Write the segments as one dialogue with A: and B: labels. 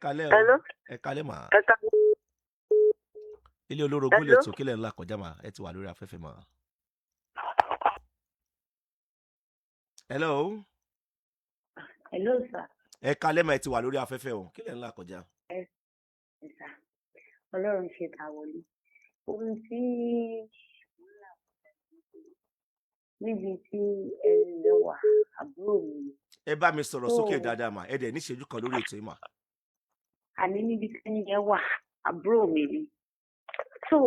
A: kalẹ́ o.
B: Hello.
A: Ẹ kalẹ́ mà.
B: Ẹ kalẹ́.
A: Ilé olórogún lè tó kílẹ̀ ńlá kọjá mà. Ẹ ti wà lórí afẹ́fẹ́ mà. Hello.
B: Hello, sir.
A: Ẹ kalẹ́ mà, ẹ ti wà lórí afẹ́fẹ́ o. Kílẹ̀ ńlá kọjá.
B: Ẹ sà. Ọlọ́run ṣe tàwọlé. Ohun tí níbi tí ẹni yẹn wà, àbúrò mi.
A: Ẹ bá mi sọ̀rọ̀ sókè dáadáa mà. Ẹ dẹ̀ ní ìṣẹ́jú kan lórí ètò yìí mà.
B: Àní níbi tí ẹni yẹn wà, àbúrò mi ni. So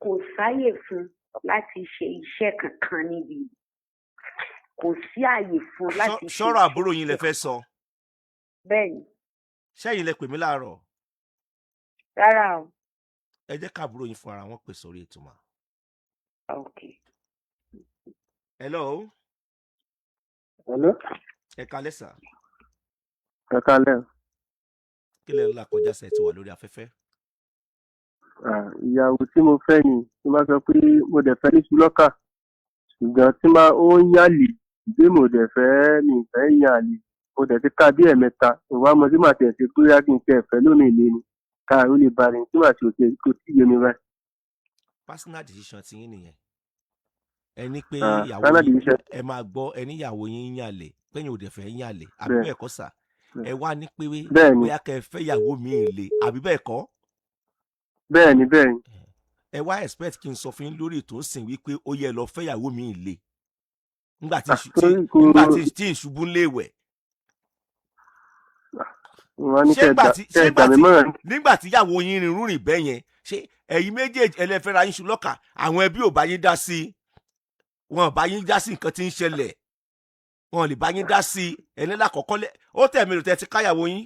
B: kò sáyè fún láti ṣe iṣẹ́ kankan níbi. Kò sí àyè fún láti ṣe.
A: Ṣọ́rọ̀ àbúrò yín lẹ fẹ́ sọ.
B: Bẹ́ẹ̀ni.
A: Ṣẹ́yìn lẹ pè mí láàárọ̀.
B: Rárá o.
A: Ẹ jẹ́ káàbúrò yín fún ara wọn pè sórí ètò mà.
B: Okay.
A: Hello.
C: Hello.
A: Ẹ kalẹ́ sà.
C: Ẹ kalẹ́.
A: Kílẹ̀ ńlá kọjá sẹ̀ ti wà lórí afẹ́fẹ́.
C: Ìyàwó tí mo fẹ́ ni tí máa sọ pé mo dẹ̀ fẹ́ ní ṣùlọ́kà ṣùgbọ́n tí máa ó ń yàlè bí mo dẹ̀ fẹ́ mi fẹ́ yàlè mo dẹ̀ ti ká bí ẹ̀mẹ́ta ìwà ọmọ tí màá tẹ̀ ṣe pé yá kí n tẹ̀ fẹ́ lómi ìlé ni káàró lè ba rìn tí màá ṣe òkè kò tí yé mi báyìí.
A: Personal decision ti yín nìyẹn. Ẹ ní pé ìyàwó yín ẹ máa gbọ́ ẹni ìyàwó yín yàlè pẹ́yìn ò dẹ̀ fẹ́ yàlè àbí bẹ́ẹ̀ kọ́ sà. Ẹ wá ní pé bóyá kẹ́ ẹ fẹ́ ìyàwó mi ìlé àbí bẹ́ẹ̀ kọ́.
C: Bẹ́ẹ̀ni.
A: Ẹ wá expect kí n sọ fún yín lórí ètò ń sìn wípé ó yẹ lọ fẹ́ ìyàwó mi ìlé nígbà tí ìṣubú ń léwẹ̀. Nígbà tí ìyàwó yín rìn bẹ́ẹ̀ yẹn ṣé ẹ̀yin méjèèjì ẹlẹ́fẹ́ra yín ṣùlọ́kà àwọn ẹbí ò bá yín dá sí i wọn ò bá yín dá sí nǹkan tí ń ṣẹlẹ̀ wọn ò lè bá yín dá sí i ẹni lákọ̀ọ́kọ́ ó tẹ̀ mí lò tẹ́ ti káyàwó yín.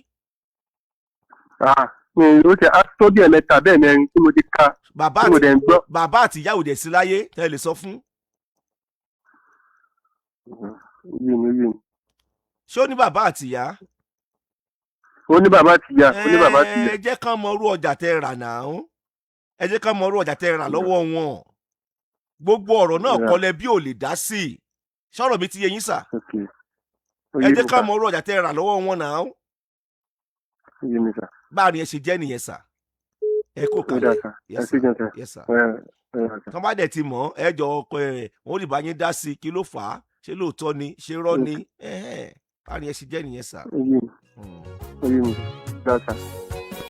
C: Ó ti tó bí ẹ̀mẹ́ta bẹ́ẹ̀ mẹ́rin tí mo ti ká tí mo dẹ̀ ń gbọ́.
A: Bàbá àti ìyá ò dẹ̀ sí láyé tẹ́ lè sọ fún.
C: Yìí.
A: Ṣé ó ní bàbá àti ìyá?
C: Ó ní bàbá àti ìyá.
A: Ẹ jẹ́ kán mọ irú ọjà tẹ́ rà náà. Ẹ jẹ́ kán mọ irú ọjà tẹ́ rà lọ́wọ́ wọn. Gbogbo ọ̀rọ̀ náà kọ́lẹ̀ bí ò lè dá sí i. Ṣọ́rọ̀ mi ti yé yín sà. Ẹ jẹ́ kán mọ irú ọjà tẹ́ rà lọ́wọ́ wọn náà. Báàrin ẹ ṣe jẹ́ nìyẹn sà. Ẹ kó kalẹ̀. Yes sir. Tọ́ bá dẹ̀ ti mọ̀ ẹ jọ ọkọ ẹ̀ wọ́n lè bá yín dá sí i kí ló fà á ṣé lóòótọ́ ni ṣé rọ́ ni báàrin ẹ ṣe jẹ́ nìyẹn sà.